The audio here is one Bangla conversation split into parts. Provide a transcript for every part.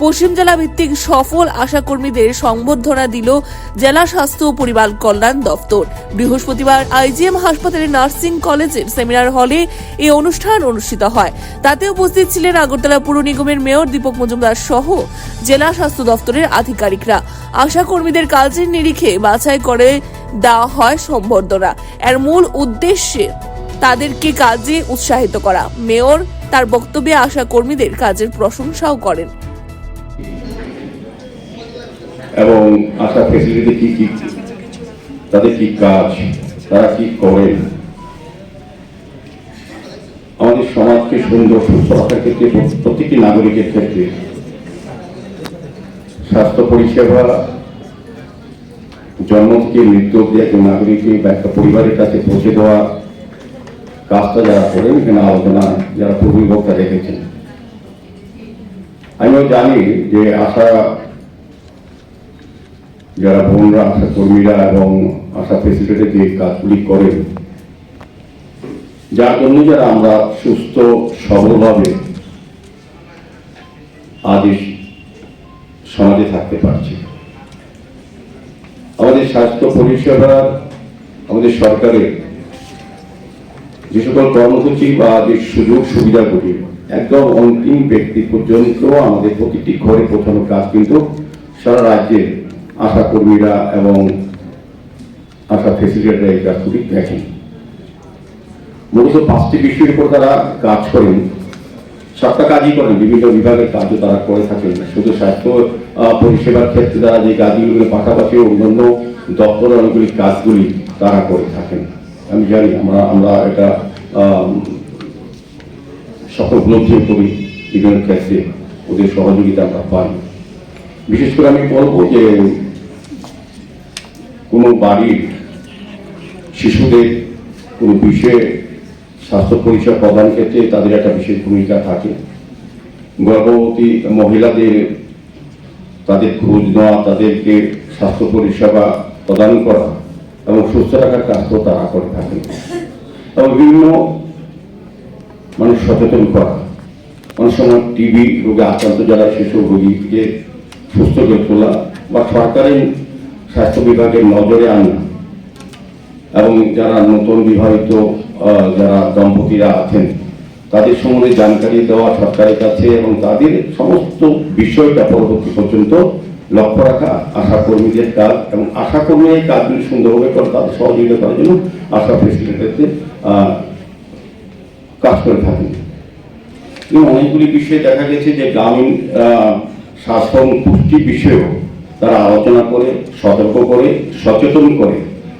পশ্চিম জেলা ভিত্তিক সফল আশাকর্মীদের সংবর্ধনা দিল জেলা স্বাস্থ্য ও পরিবার কল্যাণ দপ্তর। বৃহস্পতিবার আইজিএম হাসপাতালের নার্সিং কলেজের সেমিনার হলে এই অনুষ্ঠান অনুষ্ঠিত হয়। তাতে উপস্থিত ছিলেন আগরতলা পুর নিগমের মেয়র দীপক মজুমদার সহ জেলা স্বাস্থ্য দপ্তরের আধিকারিকরা। আশাকর্মীদের কাজের নিরিখে বাছাই করে দেওয়া হয় সংবর্ধনা। এর মূল উদ্দেশ্যে তাদেরকে কাজে উৎসাহিত করা। মেয়র তার বক্তব্যে আশা কর্মীদের কাজের প্রশংসাও করেন। এবং আশা ফেসিলিটি কি তাদের কি কাজ, তারা কি করেন, আমাদের সমাজকে সুন্দর সুস্থ রাখার ক্ষেত্রে প্রত্যেকটি নাগরিকের ক্ষেত্রে স্বাস্থ্য পরিষেবা জন্ম থেকে মৃত্যু অব্দি একজন নাগরিককে বা একটা পরিবারের কাছে পৌঁছে দেওয়া কাজটা যারা করেন, এখানে আলোচনা যারা পূর্ববক্তা রেখেছেন। আমিও জানি যে আশা যারা বোনরা, আশা কর্মীরা এবং আশা ফেসিলিটি যে কাজগুলি করেন, যার জন্য যারা আমরা সুস্থ সবলভাবে আজ সমাজে থাকতে পারছি। আমাদের স্বাস্থ্য পরিষেবা, আমাদের সরকারের যে সকল কর্মসূচি বা যে সুযোগ সুবিধাগুলি একদম অন্তিম ব্যক্তি পর্যন্ত আমাদের প্রতিটি ঘরে পৌঁছানোর কাজ কিন্তু সারা রাজ্যে আশা কর্মীরা এবং আশা ফেসিলিটিরা এই কাজগুলি দেখেন। মূলত 5টি বিষয়ের উপর তারা কাজ করেন, 7টা কাজই করেন, বিভিন্ন বিভাগের কাজও তারা করে থাকেন। শুধু স্বাস্থ্য পরিষেবার ক্ষেত্রে তারা যে কাজগুলির পাশাপাশি অন্যান্য দপ্তরের অনেকগুলি কাজগুলি তারা করে থাকেন। আমি জানি আমরা এটা সকল উপলব্ধিও করি, বিভিন্ন ক্ষেত্রে ওদের সহযোগিতা আমরা পাই। বিশেষ করে আমি বলবো যে কোনো বাড়ির শিশুদের কোনো বিষয়ে স্বাস্থ্য পরিষেবা প্রদান ক্ষেত্রে তাদের একটা বিশেষ ভূমিকা থাকে। গর্ভবতী মহিলাদের তাদের খোঁজ নেওয়া, তাদেরকে স্বাস্থ্য পরিষেবা প্রদান করা এবং সুস্থ রাখার কাজও তারা করে থাকেন। এবং বিভিন্ন মানুষ সচেতন করা, অনেক সময় টিবি রোগে আক্রান্ত যারা সেসব রোগীকে সুস্থ করে তোলা বা সরকারি স্বাস্থ্য বিভাগের নজরে আনা, এবং যারা নতুন বিবাহিত যারা দম্পতিরা আছেন তাদের সম্বন্ধে জানকারি দেওয়া সরকারের কাছে এবং তাদের সমস্ত বিষয়টা পরবর্তী পর্যন্ত লক্ষ্য রাখা আশা কর্মীদের কাজ। এবং আশা কর্মী এই কাজগুলি সুন্দরভাবে করে তাদের সহযোগিতা করার জন্য আশা ফেসিলিটিতে কাজ করে থাকেন। অনেকগুলি বিষয়ে দেখা গেছে যে গ্রামীণ স্বাস্থ্য এবং পুষ্টি বিষয়েও তারা আলোচনা করে, সতর্ক করে, সচেতন করে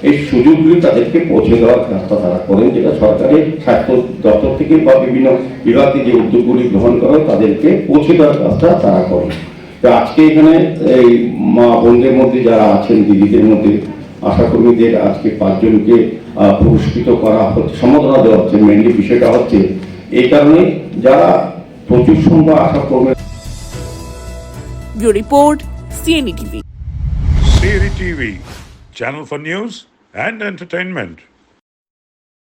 এই সুযোগগুলি তাদেরকে পৌঁছে দেওয়ার কাজটা তারা করেন, যেটা সরকারের স্বাস্থ্য দপ্তর থেকে বা বিভিন্ন বিভাগে যে উদ্যোগগুলি গ্রহণ করে তাদেরকে পৌঁছে দেওয়ার কাজটা তারা করেন। তো আজকে এখানে এই মা বোনদের মধ্যে যারা আছেন, দিদিদের মধ্যে আশাকর্মীদের আজকে 5 জনকে পুরস্কৃত করা হচ্ছে, সম্মাননা দেওয়া হচ্ছে। মেনলি বিষয়টা হচ্ছে এই কারণে যারা প্রচুর সংখ্যক আশাকর্মী। Bureau report, CNE TV. CNE TV, channel for news and entertainment.